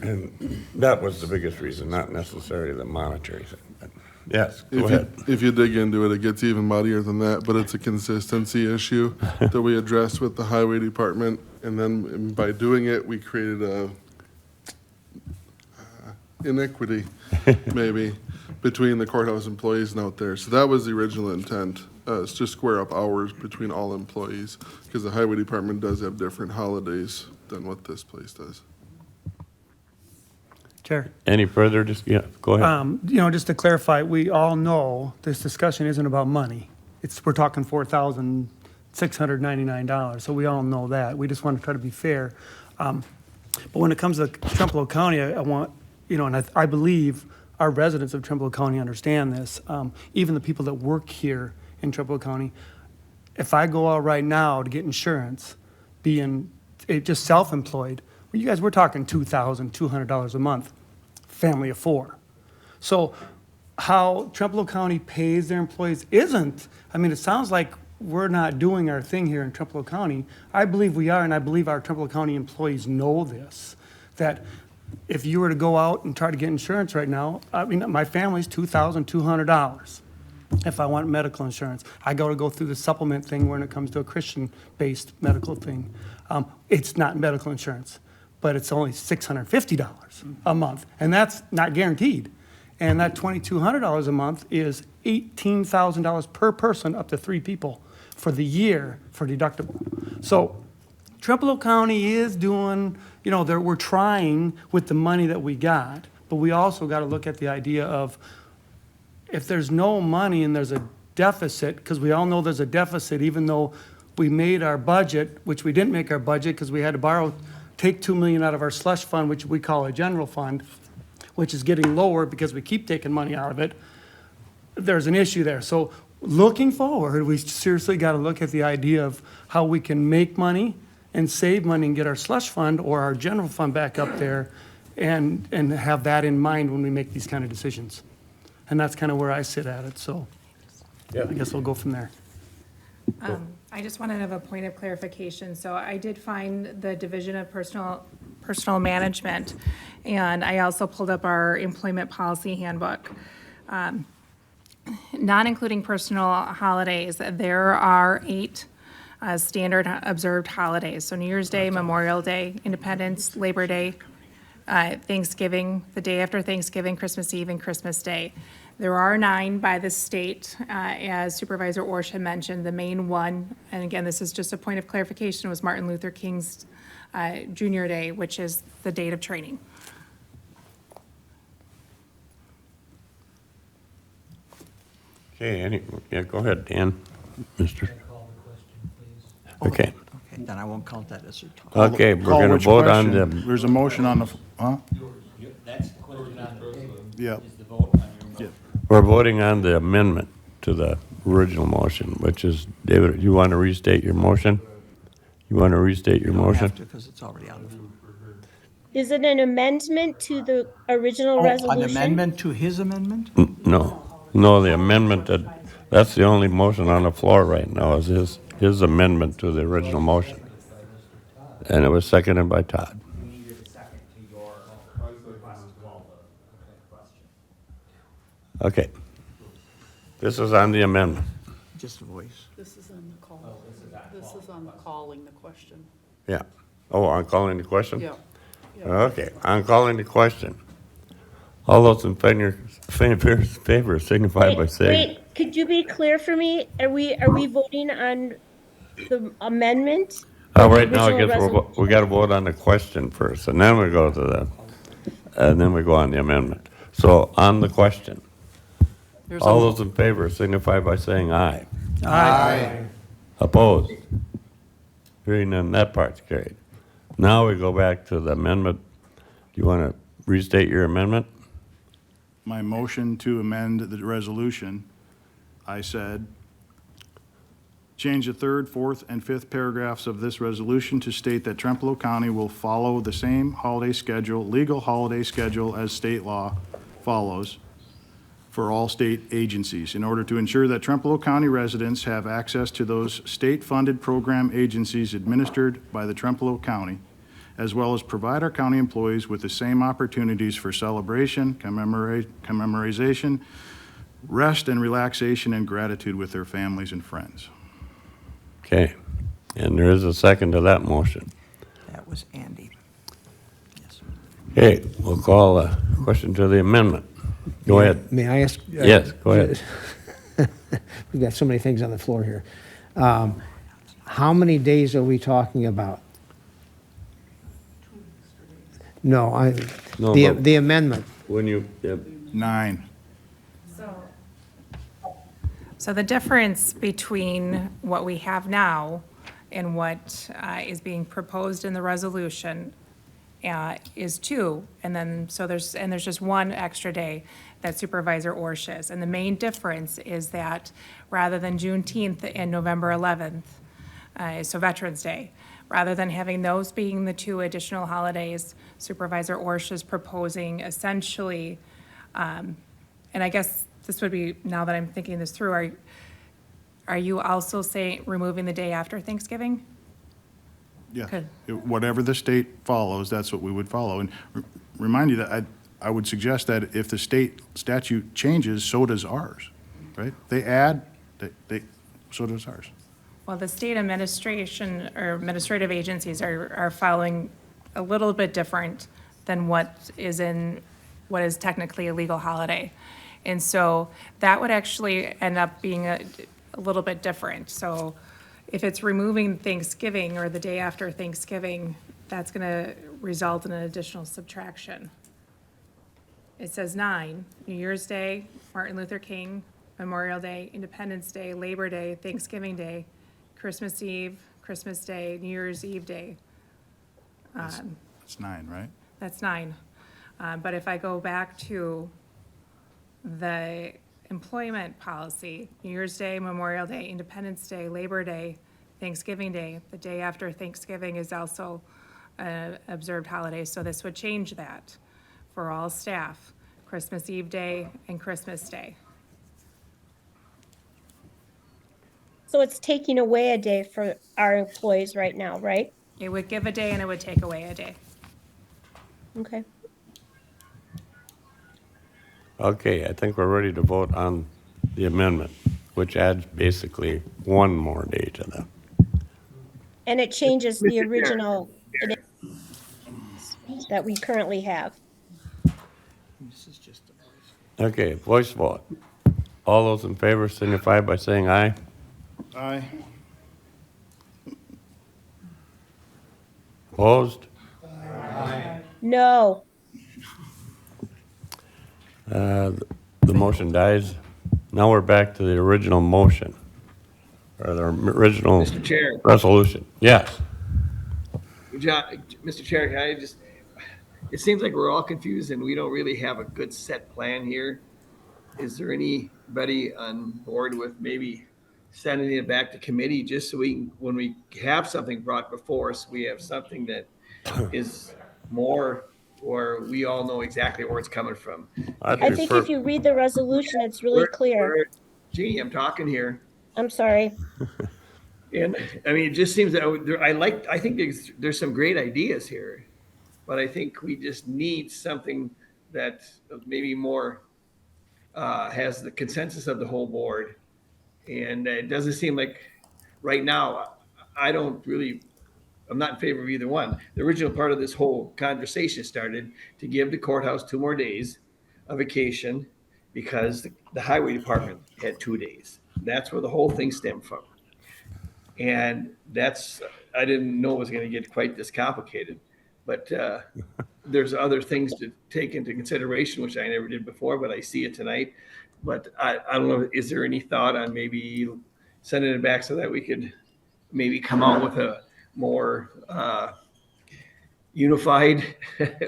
and that was the biggest reason, not necessarily the monetary thing. But yes, go ahead. If you dig into it, it gets even muddier than that, but it's a consistency issue that we addressed with the highway department. And then by doing it, we created a inequity, maybe, between the courthouse employees and out there. So that was the original intent, is to square up hours between all employees, because the highway department does have different holidays than what this place does. Chair. Any further, just, yeah, go ahead. Just to clarify, we all know this discussion isn't about money. We're talking $4,699, so we all know that. We just want to try to be fair. But when it comes to Trempealeau County, I want, and I believe our residents of Trempealeau County understand this, even the people that work here in Trempealeau County. If I go out right now to get insurance, being just self-employed, well, you guys, we're talking $2,200 a month, family of four. So how Trempealeau County pays their employees isn't, it sounds like we're not doing our thing here in Trempealeau County. I believe we are, and I believe our Trempealeau County employees know this, that if you were to go out and try to get insurance right now, my family's $2,200. If I want medical insurance, I got to go through the supplement thing when it comes to a Christian-based medical thing. It's not medical insurance, but it's only $650 a month, and that's not guaranteed. And that $2,200 a month is $18,000 per person, up to 3 people for the year for deductible. So Trempealeau County is doing, we're trying with the money that we got, but we also got to look at the idea of if there's no money and there's a deficit, because we all know there's a deficit, even though we made our budget, which we didn't make our budget because we had to take $2 million out of our slush fund, which we call a general fund, which is getting lower because we keep taking money out of it. There's an issue there. So looking forward, we seriously got to look at the idea of how we can make money and save money and get our slush fund or our general fund back up there and have that in mind when we make these kind of decisions. And that's kind of where I sit at it, so I guess we'll go from there. I just wanted to have a point of clarification. So I did find the Division of Personal Management, and I also pulled up our employment policy handbook. Not including personal holidays, there are 8 standard observed holidays. So New Year's Day, Memorial Day, Independence, Labor Day, Thanksgiving, the day after Thanksgiving, Christmas Eve, and Christmas Day. There are 9 by the state, as Supervisor Orsh had mentioned. The main one, and again, this is just a point of clarification, was Martin Luther King's Junior Day, which is the date of training. Okay, go ahead, Dan, mister. Okay. Okay, then I won't count that as your talk. Okay, we're Call going to which vote on question? the, There's a motion on the, huh? That's the question on the table. Yeah. Is the vote on your motion. we're voting on the amendment to the original motion, which is, David, you want to restate your motion? You want to restate your motion? Because it's already out of. Is it an amendment to the original resolution? An amendment to his amendment? No, the amendment that's the only motion on the floor right now is his amendment to the original motion. And it was seconded by Todd. We needed a second to your request to call the question. Okay. This is on the amendment. Just a voice. This is on the call. This is on the calling the question. Yeah. Oh, I'm calling the question? Yeah. Okay, I'm calling the question. All those in favor signify by saying. Wait, could you be clear for me? Are we voting on the amendment? Right now, I Original guess we got to vote on the question first, and then we go to and then we go on the amendment. So on the question, all those in favor signify by saying aye. Aye. Opposed? Hearing none, that part's carried. Now we go back to the amendment. Do you want to restate your amendment? My motion to amend the resolution, I said, change the 3rd, 4th, and 5th paragraphs of this resolution to state that Trempealeau County will follow the same holiday schedule, legal holiday schedule as state law follows for all state agencies in order to ensure that Trempealeau County residents have access to those state-funded program agencies administered by the Trempealeau County, as well as provide our county employees with the same opportunities for celebration, commemoration, rest and relaxation, and gratitude with their families and friends. Okay, and there is a second to that motion. That was Andy. Yes. Okay, we'll call a question to the amendment. Go ahead. May I ask? Yes, go ahead. We've got so many things on the floor here. How many days are we talking about? No, No, the but- the amendment. When you, yep. 9. So the difference between what we have now and what is being proposed in the resolution is 2, and then, so there's just 1 extra day that Supervisor Orsh is. And the main difference is that rather than Juneteenth and November 11th, so Veterans Day, rather than having those being the 2 additional holidays, Supervisor Orsh is proposing essentially, and I guess this would be, now that I'm thinking this through, are you also saying removing the day after Thanksgiving? Yeah. Good. Whatever the state follows, that's what we would follow. And remind you that I would suggest that if the state statute changes, so does ours, right? They add, so does ours. Well, the state administration or administrative agencies are following a little bit different than what is technically a legal holiday. And so that would actually end up being a little bit different. So if it's removing Thanksgiving or the day after Thanksgiving, that's going to result in an additional subtraction. It says 9, New Year's Day, Martin Luther King, Memorial Day, Independence Day, Labor Day, Thanksgiving Day, Christmas Eve, Christmas Day, New Year's Eve Day. It's 9, right? That's 9. But if I go back to the employment policy, New Year's Day, Memorial Day, Independence Day, Labor Day, Thanksgiving Day, the day after Thanksgiving is also an observed holiday, so this would change that for all staff, Christmas Eve Day and Christmas Day. So it's taking away a day for our employees right now, right? It would give a day and it would take away a day. Okay. Okay, I think we're ready to vote on the amendment, which adds basically 1 more day to them. And it changes the original that we currently have. This is just a voice. Okay, voice vote. All those in favor signify by saying aye. Aye. Opposed? No. The motion dies. Now we're back to the original motion, or the original Mr. Chair. resolution. Yes. Mr. Chair, can I just, it seems like we're all confused and we don't really have a good set plan here. Is there anybody on board with maybe sending it back to committee just so we can, when we have something brought before us, we have something that is more, or we all know exactly where it's coming from. I think if you read the resolution, it's really clear. Gee, I'm talking here. I'm sorry. And I mean, it just seems that I think there's some great ideas here, but I think we just need something that maybe more has the consensus of the whole board. And it doesn't seem like right now, I'm not in favor of either one. The original part of this whole conversation started to give the courthouse 2 more days of vacation because the highway department had 2 days. That's where the whole thing stemmed from. And I didn't know it was going to get quite this complicated, but there's other things to take into consideration, which I never did before, but I see it tonight. But I don't know, is there any thought on maybe sending it back so that we could maybe come out with a more unified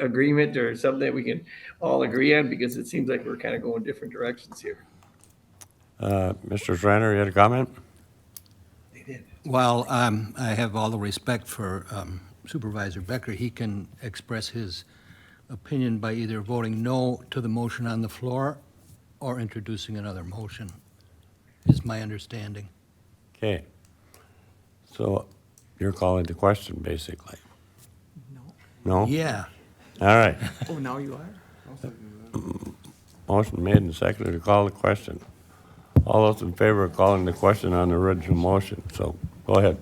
agreement or something that we can all agree on? Because it seems like we're kind of going different directions here. Mr. Schreiner, you had a comment? While I have all the respect for Supervisor Becker, he can express his opinion by either voting no to the motion on the floor or introducing another motion, is my understanding. Okay. So you're calling the question, basically? No. No? Yeah. All right. Oh, now you are? Motion made and seconded to call the question. All those in favor of calling the question on the original motion. So go ahead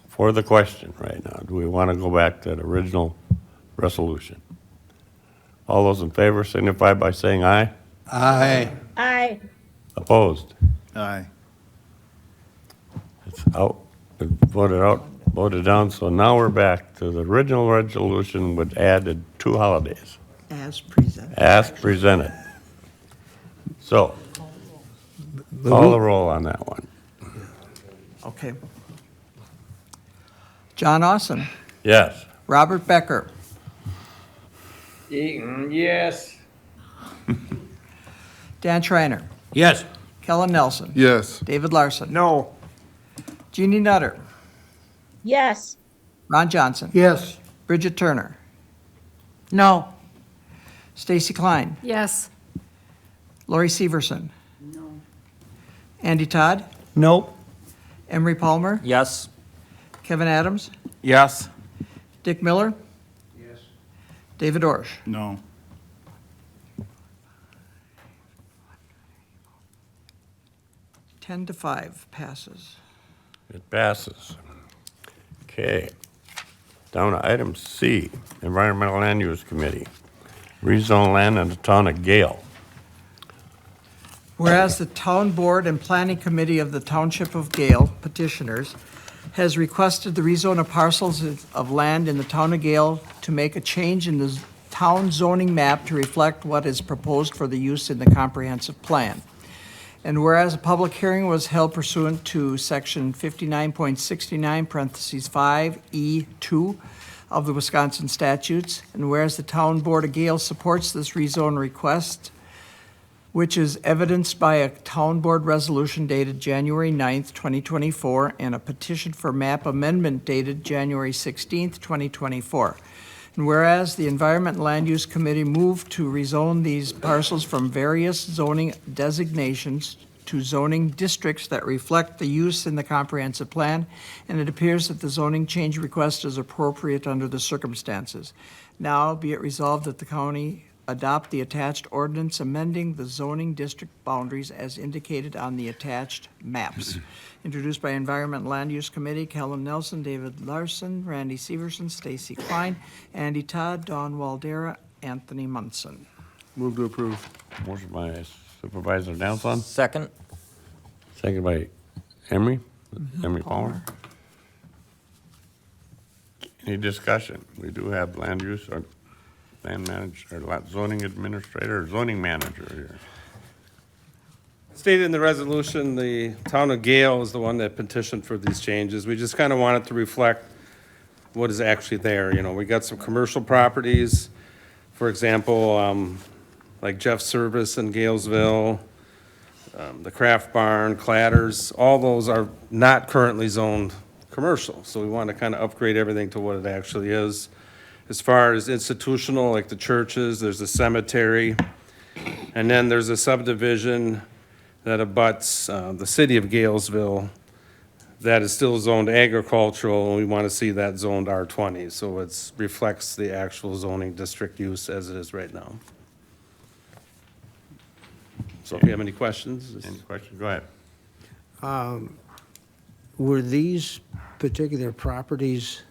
for the question right now. Do we want to go back to the original resolution? All those in favor signify by saying aye. Aye. Aye. Opposed? Aye. It's out, voted down. So now we're back to the original resolution, which added 2 two holidays As presented. as presented. So, call the roll on that one. Okay. John Austin, Yes. Robert Becker, Yes. Dan Schreiner, Yes. Kellen Nelson, Yes. David Larson, No. Jeannie Nutter, Yes. Ron Johnson, Yes. Bridget Turner, No. Stacy Klein, Yes. Lori Severson. Andy Todd, Nope. Emery Palmer, Yes. Kevin Adams, Yes. Dick Miller, Yes. David Orsh. No. 10-5 passes. It passes. Okay. Down to item C, Environmental Land Use Committee. Rezone land in the town of Gale. Whereas the Town Board and Planning Committee of the Township of Gale petitioners has requested the rezone of parcels of land in the town of Gale to make a change in the town zoning map to reflect what is proposed for the use in the comprehensive plan. And whereas a public hearing was held pursuant to section 59.69 parentheses 5E2 of the Wisconsin statutes, and whereas the Town Board of Gale supports this rezone request, which is evidenced by a Town Board resolution dated January 9th, 2024, and a petition for map amendment dated January 16th, 2024. And whereas the Environment and Land Use Committee moved to rezone these parcels from various zoning designations to zoning districts that reflect the use in the comprehensive plan, and it appears that the zoning change request is appropriate under the circumstances. Now be it resolved that the county adopt the attached ordinance amending the zoning district boundaries as indicated on the attached maps. Introduced by Environment and Land Use Committee, Kellen Nelson, David Larson, Randy Severson, Stacy Klein, Andy Todd, Dawn Waldera, Anthony Munson. Move to approve. Motion by Supervisor Nelson, Second? second by Emery, Emery Palmer. Any discussion? We do have land use or land manager, or zoning administrator, or zoning manager here. Stated in the resolution, the town of Gale is the one that petitioned for these changes. We just kind of want it to reflect what is actually there. You know, we got some commercial properties, for example, like Jeff Service in Galesville, the Craft Barn, Clatters, all those are not currently zoned commercial. So we want to kind of upgrade everything to what it actually is. As far as institutional, like the churches, there's a cemetery, and then there's a subdivision that abuts the city of Galesville that is still zoned agricultural, and we want to see that zoned R20, so it reflects the actual zoning district use as it is right now. So if you have any questions? Any questions? Go ahead. Were these particular properties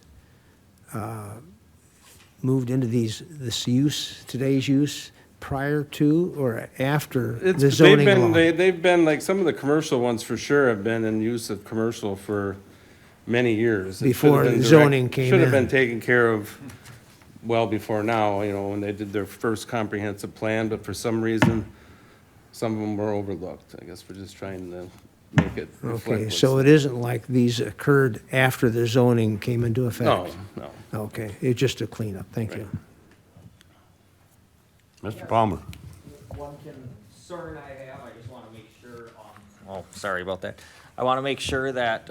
moved into this use, today's use, prior to or after the zoning law? They've been, like, some of the commercial ones for sure have been in use of commercial for many years. It should have Before been zoning came Should have in. been taken care of well before now, you know, when they did their first comprehensive plan, but for some reason, some of them were overlooked. I guess we're just trying to make it reflect. Okay, what's- so it isn't like these occurred after the zoning came into effect? No, no. Okay, it's just a cleanup, thank you. Mr. Palmer. One concern I have, I just want to make sure, oh, sorry about that. I want to make sure that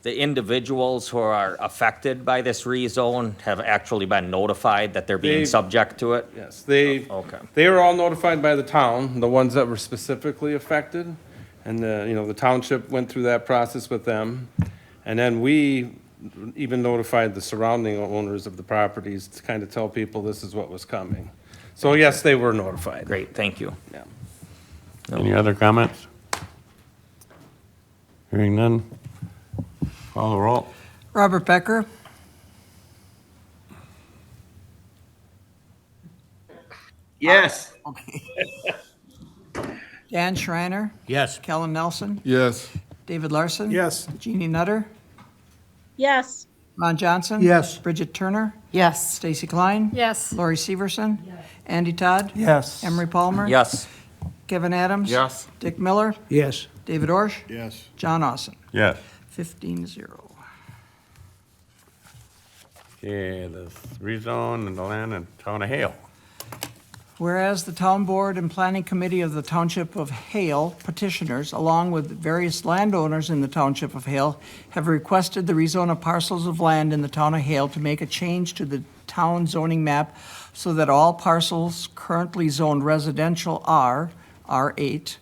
the individuals who are affected by this rezone have actually been notified that they're being They- subject to it? Yes, they were all notified by the town, the ones that were specifically affected. And the township went through that process with them. And then we even notified the surrounding owners of the properties to kind of tell people this is what was coming. So yes, they were notified. Great, thank you. Yeah. Any other comments? Hearing none. Call the roll. Robert Becker, Yes. Dan Schreiner, Yes. Kellen Nelson, Yes. David Larson. Yes. Jeannie Nutter, Yes. Ron Johnson? Yes. Bridget Turner? Yes. Stacy Klein? Yes. Lori Severson? Andy Todd? Yes. Emery Palmer? Yes. Kevin Adams? Yes. Dick Miller? Yes. David Orsh? Yes. John Austin? Yes. 15-0. Okay, the rezone and the land in town of Hale. Whereas the Town Board and Planning Committee of the Township of Hale petitioners, along with various landowners in the Township of Hale, have requested the rezone of parcels of land in the town of Hale to make a change to the town zoning map so that all parcels currently zoned residential are R8,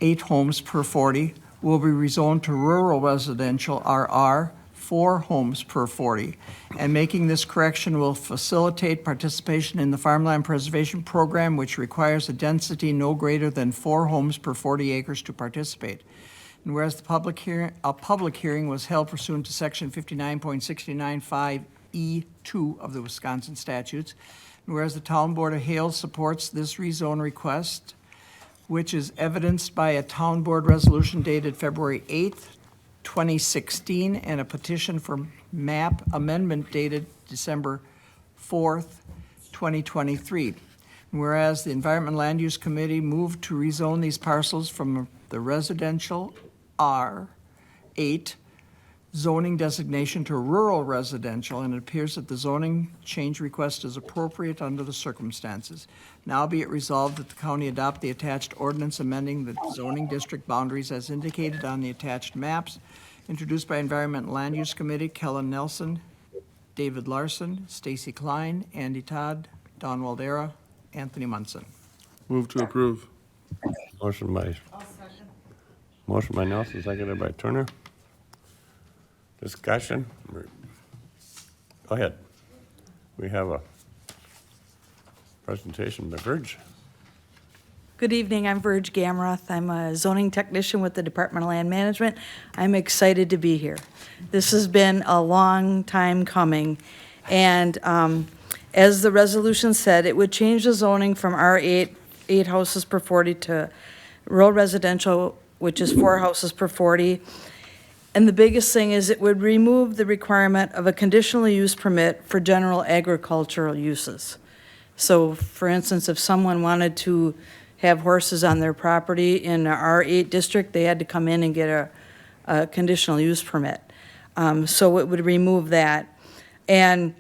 8 homes per 40, will be rezoned to rural residential RR, 4 homes per 40. And making this correction will facilitate participation in the Farmland Preservation Program, which requires a density no greater than 4 homes per 40 acres to participate. And whereas a public hearing was held pursuant to Section 59.695E2 of the Wisconsin statutes, and whereas the Town Board of Hale supports this rezone request, which is evidenced by a Town Board resolution dated February 8th, 2016, and a petition for map amendment dated December 4th, 2023. Whereas the Environment Land Use Committee moved to rezone these parcels from the residential R8 zoning designation to rural residential, and it appears that the zoning change request is appropriate under the circumstances. Now be it resolved that the county adopt the attached ordinance amending the zoning district boundaries as indicated on the attached maps, introduced by Environment and Land Use Committee, Kellen Nelson, David Larson, Stacy Klein, Andy Todd, Don Waldera, Anthony Munson. Move to approve. Motion by Nelson, seconded by Turner. Discussion? Go ahead. We have a presentation by Verge. Good evening, I'm Verge Gamroth. I'm a zoning technician with the Department of Land Management. I'm excited to be here. This has been a long time coming, and as the resolution said, it would change the zoning from R8, 8 houses per 40, to rural residential, which is 4 houses per 40. And the biggest thing is it would remove the requirement of a conditional use permit for general agricultural uses. So, for instance, if someone wanted to have horses on their property in a R8 district, they had to come in and get a conditional use permit. So it would remove that. And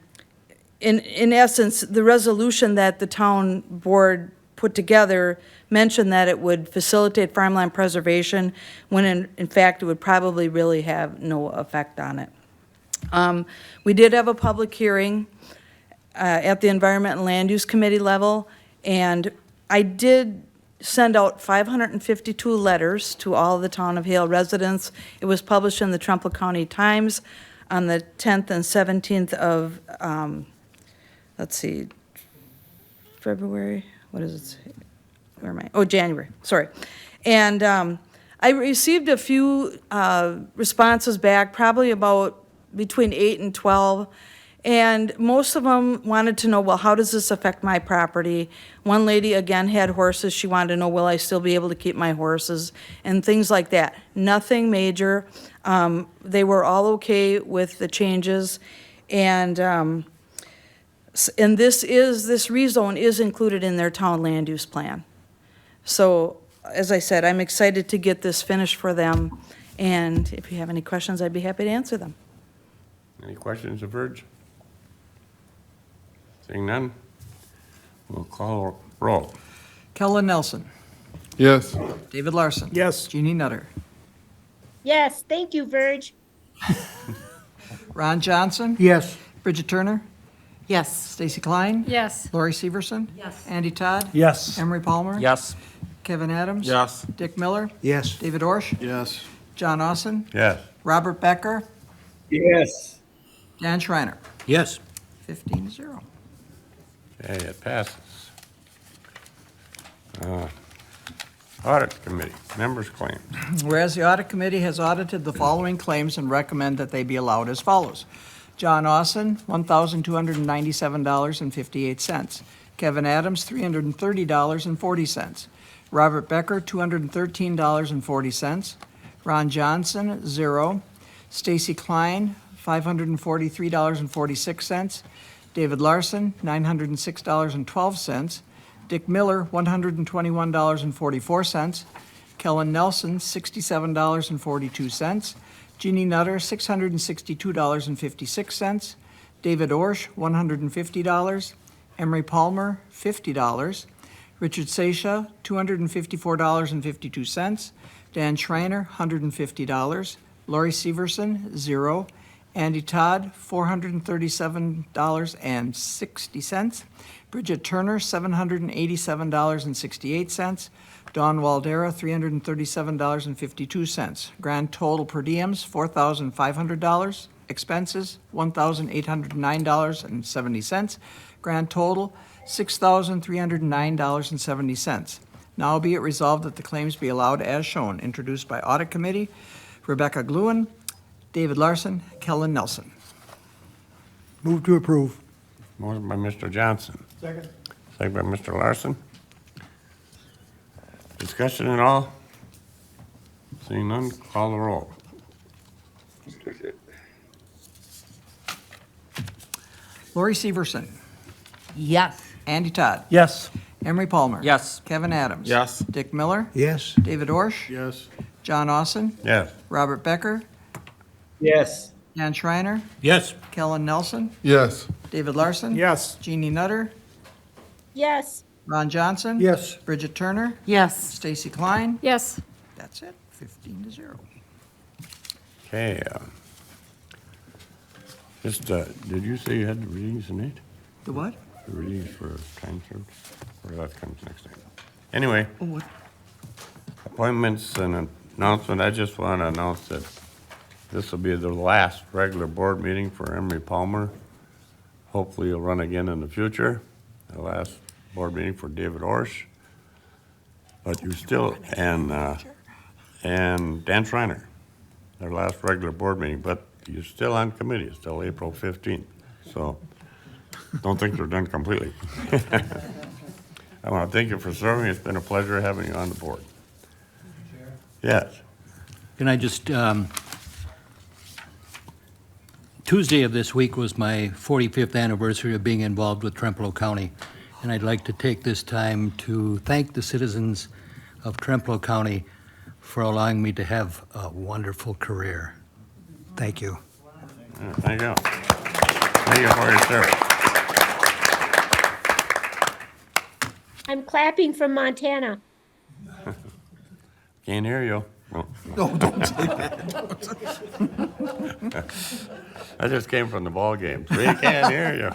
in essence, the resolution that the town board put together mentioned that it would facilitate farmland preservation, when in fact it would probably really have no effect on it. We did have a public hearing at the Environment and Land Use Committee level, and I did send out 552 letters to all the Town of Hale residents. It was published in the Trempealeau County Times on the 10th and 17th of, February, what does it say? Where am I? Oh, January, sorry. And I received a few responses back, probably about between 8 and 12. And most of them wanted to know, well, how does this affect my property? One lady, again, had horses. She wanted to know, will I still be able to keep my horses? And things like that. Nothing major. They were all okay with the changes. And this rezone is included in their town land use plan. So, as I said, I'm excited to get this finished for them. And if you have any questions, I'd be happy to answer them. Any questions of Verge? Seeing none, we'll call roll. Kellen Nelson. Yes. David Larson. Yes. Jeannie Nutter. Yes, thank you, Verge. Ron Johnson. Yes. Bridget Turner. Yes. Stacy Klein. Yes. Lori Severson. Yes. Andy Todd. Yes. Emery Palmer. Yes. Kevin Adams. Yes. Dick Miller. Yes. David Orsh. Yes. John Austin. Yes. Robert Becker. Yes. Dan Schreiner. Yes. 15-0. Okay, it passes. Audit Committee, members' claims. Whereas the Audit Committee has audited the following claims and recommend that they be allowed as follows. John Austin, $1,297.58. Kevin Adams, $330.40. Robert Becker, $213.40. Ron Johnson, 0. Stacy Klein, $543.46. David Larson, $906.12. Dick Miller, $121.44. Kellen Nelson, $67.42. Jeannie Nutter, $662.56. David Orsh, $150. Emery Palmer, $50. Richard Seisha, $254.52. Dan Schreiner, $150. Lori Severson, 0. Andy Todd, $437.60. Bridget Turner, $787.68. Dawn Waldera, $337.52. Grand total per diems, $4,500. Expenses, $1,809.70. Grand total, $6,309.70. Now be it resolved that the claims be allowed as shown, introduced by Audit Committee, Rebecca Gluen, David Larson, Kellen Nelson. Move to approve. Motion by Mr. Johnson. Second. Second by Mr. Larson. Discussion at all? Seeing none, call the roll. Lori Severson, Yes. Andy Todd, Yes. Emery Palmer. Yes. Kevin Adams. Yes. Dick Miller, Yes. David Orsh, Yes. John Austin, Yes. Robert Becker, Yes. Dan Schreiner, Yes. Kellen Nelson, Yes. David Larson. Yes. Jeannie Nutter, Yes. Ron Johnson. Yes. Bridget Turner, Yes. Stacy Klein. Yes. That's it, 15-0. Okay. Just, did you say you had the readings tonight? The what? The readings for time served? Or that comes next time? Anyway, Oh, what? appointments and announcement. I just want to announce that this will be the last regular board meeting for Emery Palmer. Hopefully he'll run again in the future. The last board meeting for David Orsh. But you still, and Dan Schreiner, their last regular board meeting, but you're still on committee. It's still April 15th. So don't think they're done completely. I want to thank you for serving. It's been a pleasure having you on the board. Yes. Can I just, Tuesday of this week was my 45th anniversary of being involved with Trempealeau County, and I'd like to take this time to thank the citizens of Trempealeau County for allowing me to have a wonderful career. Thank you. Yeah, thank you. Thank you for your service. I'm clapping from Montana. Can't hear you. No. No, don't say that. I just came from the ball game, so you can't hear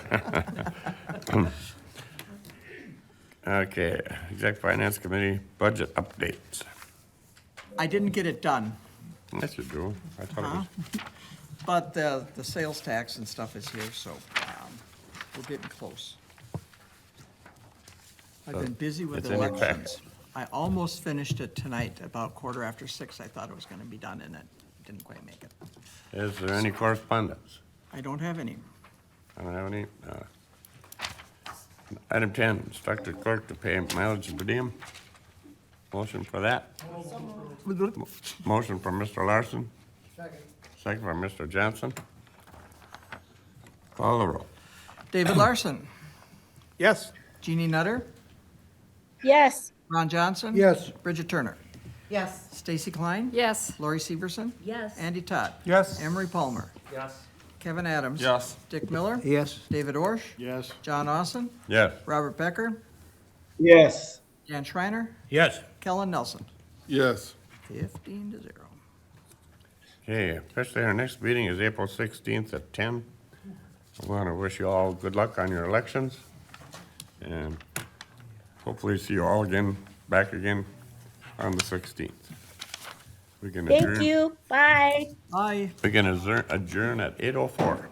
you. Okay, Exec Finance Committee budget updates. I didn't get it done, Yes, you do. I thought it was, but the sales tax and stuff is here, so we're getting close. I've been busy with it's in your packet. elections. I almost finished it tonight, about 6:15. I thought it was gonna be done, and it didn't quite make it. Is there any correspondence? I don't have any. I don't have any. Item 10, instructor clerk to pay mileage per diem. Motion for that. Motion from Mr. Larson. Second from Mr. Johnson. Call the roll. David Larson, Yes. Jeannie Nutter, Yes. Ron Johnson. Yes. Bridget Turner, Yes. Stacy Klein. Yes. Lori Severson, Yes. Andy Todd. Yes. Emery Palmer. Yes. Kevin Adams. Yes. Dick Miller. Yes. David Orsh. Yes. John Austin. Yes. Robert Becker. Yes. Dan Schreiner. Yes. Kellen Nelson. Yes. 15-0. Okay, officially our next meeting is April 16th at 10. I want to wish you all good luck on your elections. And hopefully see you all again, back again on the 16th. We can Thank adjourn. you. Bye. Bye. We can adjourn at 8:04.